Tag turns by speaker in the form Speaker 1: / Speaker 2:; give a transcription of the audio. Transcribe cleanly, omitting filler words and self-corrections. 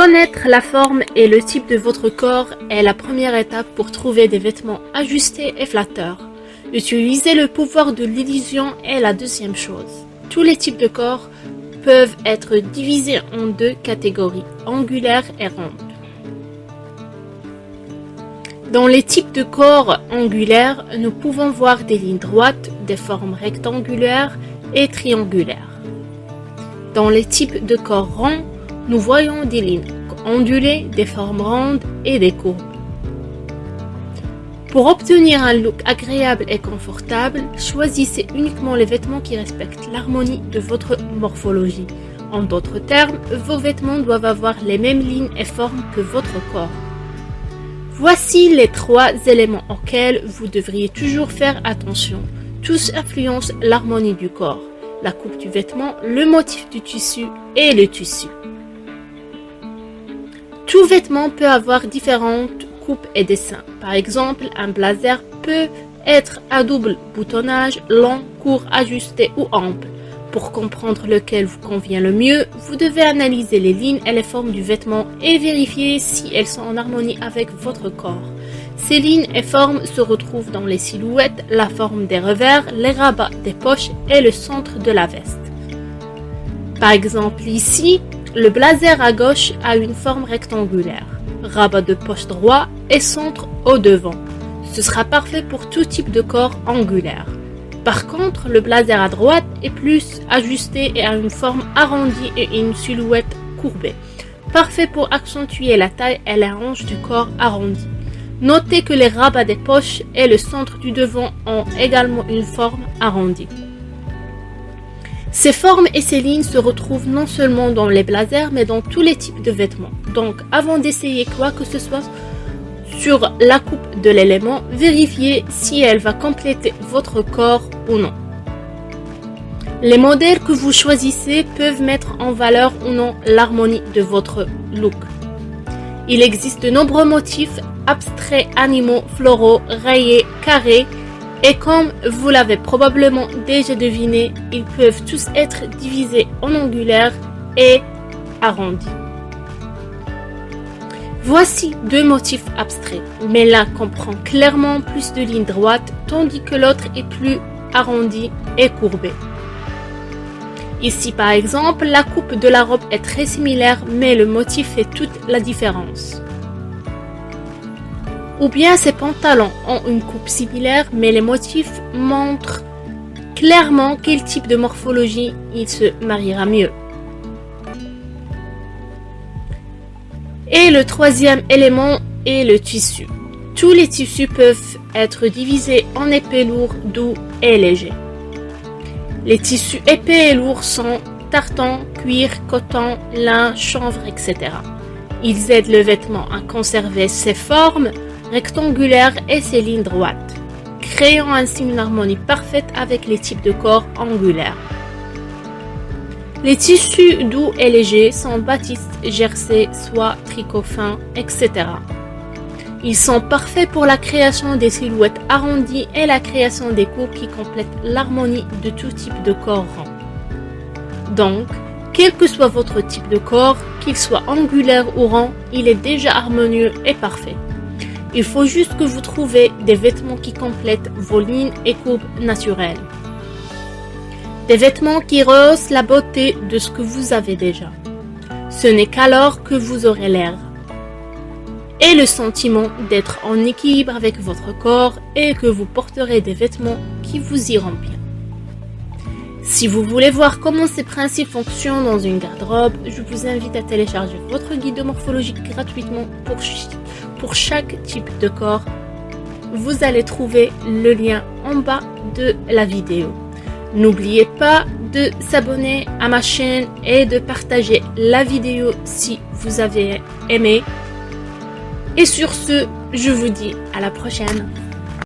Speaker 1: Connaître la forme et le type de votre corps est la première étape pour trouver des vêtements ajustés et flatteurs. Utiliser le pouvoir de l'illusion est la deuxième chose. Tous les types de corps peuvent être divisés en deux catégories, angulaires et rondes. Dans les types de corps angulaires, nous pouvons voir des lignes droites, des formes rectangulaires et triangulaires. Dans les types de corps ronds, nous voyons des lignes ondulées, des formes rondes et des courbes. Pour obtenir un look agréable et confortable, choisissez uniquement les vêtements qui respectent l'harmonie de votre morphologie. En d'autres termes, vos vêtements doivent avoir les mêmes lignes et formes que votre corps. Voici les 3 éléments auxquels vous devriez toujours faire attention. Tous influencent l'harmonie du corps, la coupe du vêtement, le motif du tissu et le tissu. Tout vêtement peut avoir différentes coupes et dessins. Par exemple, un blazer peut être à double boutonnage, long, court, ajusté ou ample. Pour comprendre lequel vous convient le mieux, vous devez analyser les lignes et les formes du vêtement et vérifier si elles sont en harmonie avec votre corps. Ces lignes et formes se retrouvent dans les silhouettes, la forme des revers, les rabats des poches et le centre de la veste. Par exemple ici, le blazer à gauche a une forme rectangulaire, rabat de poche droit et centre au devant. Ce sera parfait pour tout type de corps angulaire. Par contre, le blazer à droite est plus ajusté et a une forme arrondie et une silhouette courbée. Parfait pour accentuer la taille et la hanche du corps arrondi. Notez que les rabats des poches et le centre du devant ont également une forme arrondie. Ces formes et ces lignes se retrouvent non seulement dans les blazers, mais dans tous les types de vêtements. Donc, avant d'essayer quoi que ce soit sur la coupe de l'élément, vérifiez si elle va compléter votre corps ou non. Les modèles que vous choisissez peuvent mettre en valeur ou non l'harmonie de votre look. Il existe de nombreux motifs abstraits, animaux, floraux, rayés, carrés, et comme vous l'avez probablement déjà deviné, ils peuvent tous être divisés en angulaires et arrondis. Voici 2 motifs abstraits, mais l'un comprend clairement plus de lignes droites, tandis que l'autre est plus arrondi et courbé. Ici par exemple, la coupe de la robe est très similaire, mais le motif fait toute la différence. Ou bien ces pantalons ont une coupe similaire, mais les motifs montrent clairement quel type de morphologie il se mariera mieux. Et le troisième élément est le tissu. Tous les tissus peuvent être divisés en épais, lourds, doux et légers. Les tissus épais et lourds sont tartan, cuir, coton, lin, chanvre, etc. Ils aident le vêtement à conserver ses formes rectangulaires et ses lignes droites, créant ainsi une harmonie parfaite avec les types de corps angulaires. Les tissus doux et légers sont batiste, jersey, soie, tricot fin, etc. Ils sont parfaits pour la création des silhouettes arrondies et la création des coupes qui complètent l'harmonie de tout type de corps rond. Donc, quel que soit votre type de corps, qu'il soit angulaire ou rond, il est déjà harmonieux et parfait. Il faut juste que vous trouviez des vêtements qui complètent vos lignes et courbes naturelles. Des vêtements qui rehaussent la beauté de ce que vous avez déjà. Ce n'est qu'alors que vous aurez l'air et le sentiment d'être en équilibre avec votre corps et que vous porterez des vêtements qui vous iront bien. Si vous voulez voir comment ces principes fonctionnent dans une garde-robe, je vous invite à télécharger votre guide morphologique gratuitement pour chaque type de corps. Vous allez trouver le lien en bas de la vidéo. N'oubliez pas de s'abonner à ma chaîne et de partager la vidéo si vous avez aimé. Et sur ce, je vous dis à la prochaine.